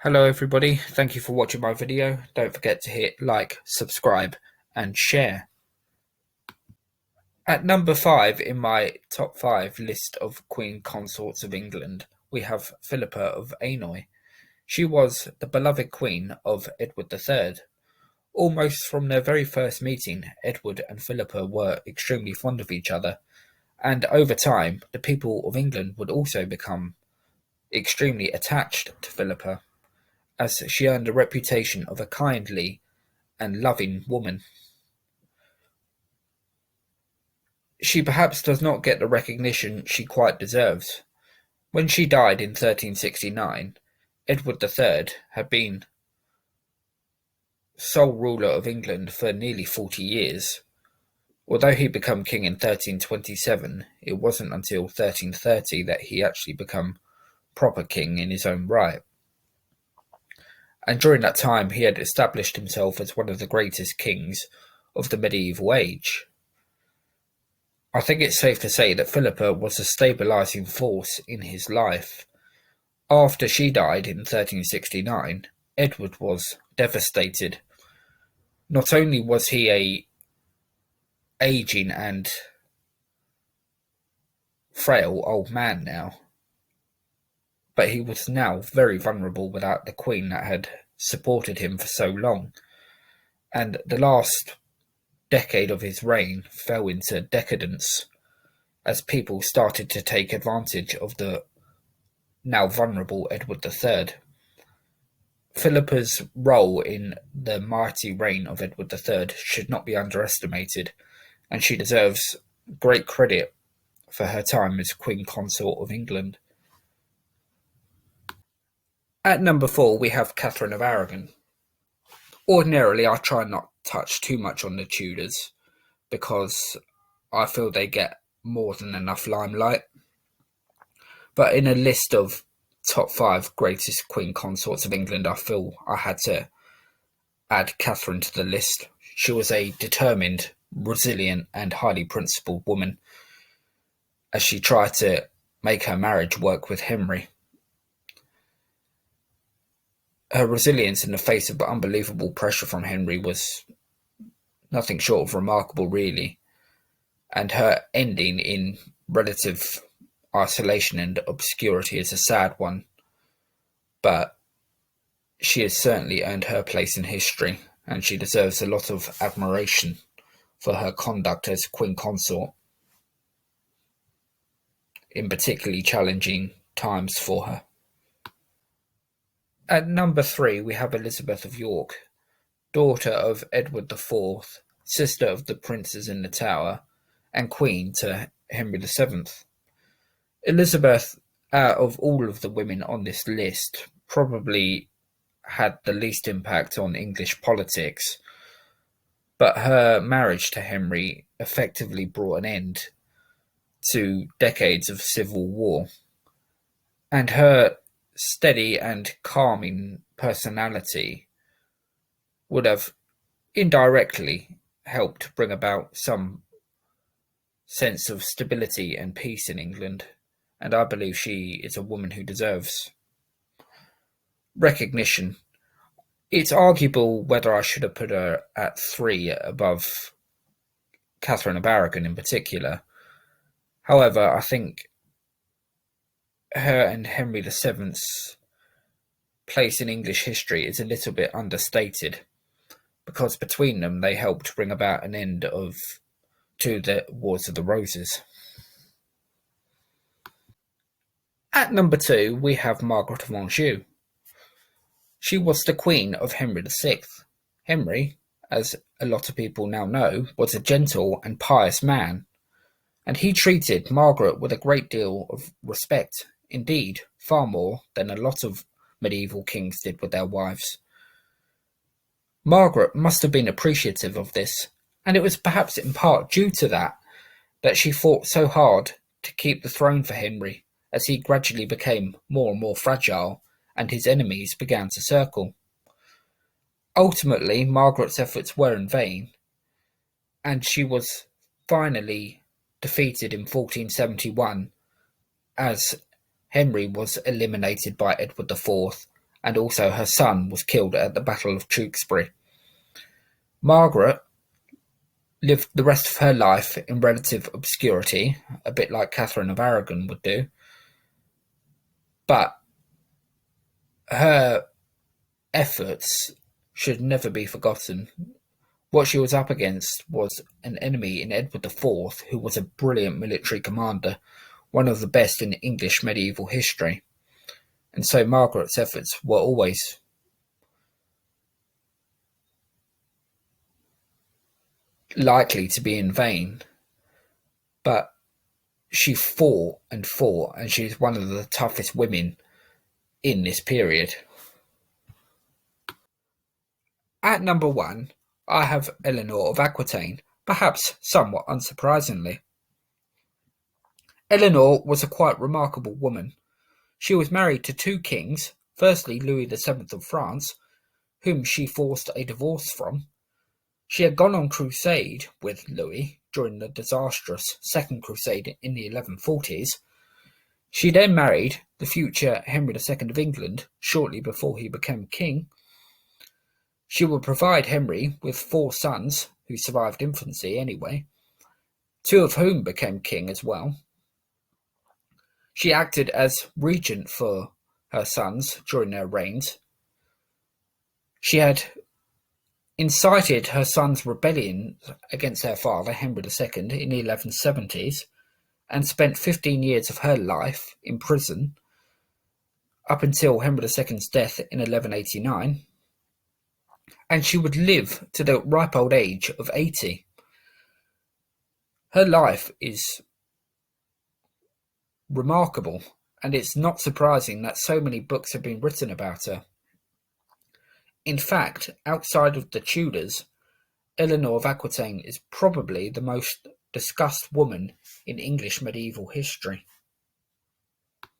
Hello everybody, thank you for watching my video. Don't forget to hit like, subscribe and share. At number 5 in my top 5 list of Queen Consorts of England, we have Philippa of HAINAULT. She was the beloved queen of Edward III. Almost from their very first meeting, Edward and Philippa were extremely fond of each other, and over time the people of England would also become extremely attached to Philippa, as she earned a reputation of a kindly and loving woman. She perhaps does not get the recognition she quite deserves. When she died in 1369, Edward III had been sole ruler of England for nearly 40 years. Although he became king in 1327, it wasn't until 1330 that he actually became proper king in his own right. And during that time he had established himself as one of the greatest kings of the medieval age. I think it's safe to say that Philippa was a stabilising force in his life. After she died in 1369, Edward was devastated. Not only was he a aging and frail old man now, but he was now very vulnerable without the queen that had supported him for so long. And the last decade of his reign fell into decadence as people started to take advantage of the now vulnerable Edward III. Philippa's role in the mighty reign of Edward III should not be underestimated, and she deserves great credit for her time as Queen Consort of England. At number 4 we have Catherine of Aragon. Ordinarily I try not to touch too much on the Tudors, because I feel they get more than enough limelight. But in a list of top 5 greatest Queen Consorts of England, I feel I had to add Catherine to the list. She was a determined, resilient and highly principled woman, as she tried to make her marriage work with Henry. Her resilience in the face of unbelievable pressure from Henry was nothing short of remarkable, really, and her ending in relative isolation and obscurity is a sad one, but she has certainly earned her place in history, and she deserves a lot of admiration for her conduct as Queen Consort in particularly challenging times for her. At number 3 we have Elizabeth of York, daughter of Edward IV, sister of the princes in the Tower, and queen to Henry VII. Elizabeth, out of all of the women on this list, probably had the least impact on English politics, but her marriage to Henry effectively brought an end to decades of civil war, and her steady and calming personality would have indirectly helped bring about some sense of stability and peace in England, and I believe she is a woman who deserves recognition. It's arguable whether I should have put her at 3 above Catherine of Aragon in particular. However, I think her and Henry VII's place in English history is a little bit understated, because between them they helped bring about an end to the Wars of the Roses. At number 2 we have Margaret of Anjou. She was the queen of Henry VI. Henry, as a lot of people now know, was a gentle and pious man, and he treated Margaret with a great deal of respect, indeed far more than a lot of medieval kings did with their wives. Margaret must have been appreciative of this, and it was perhaps in part due to that she fought so hard to keep the throne for Henry, as he gradually became more and more fragile and his enemies began to circle. Ultimately, Margaret's efforts were in vain, and she was finally defeated in 1471 as Henry was eliminated by Edward IV, and also her son was killed at the Battle of Tewkesbury. Margaret lived the rest of her life in relative obscurity, a bit like Catherine of Aragon would do, but her efforts should never be forgotten. What she was up against was an enemy in Edward IV, who was a brilliant military commander, one of the best in English medieval history. And so Margaret's efforts were always likely to be in vain, but she fought, and she's one of the toughest women in this period. At number 1, I have Eleanor of Aquitaine, perhaps somewhat unsurprisingly. Eleanor was a quite remarkable woman. She was married to 2 kings, firstly Louis VII of France, whom she forced a divorce from. She had gone on crusade with Louis during the disastrous Second Crusade in the 1140s. She then married the future Henry II of England shortly before he became king. She would provide Henry with 4 sons who survived infancy anyway, 2 of whom became king as well. She acted as regent for her sons during their reigns. She had incited her sons' rebellion against their father, Henry II, in the 1170s, and spent 15 years of her life in prison up until Henry II's death in 1189, and she would live to the ripe old age of 80. Her life is remarkable, and it's not surprising that so many books have been written about her. In fact, outside of the Tudors, Eleanor of Aquitaine is probably the most discussed woman in English medieval history.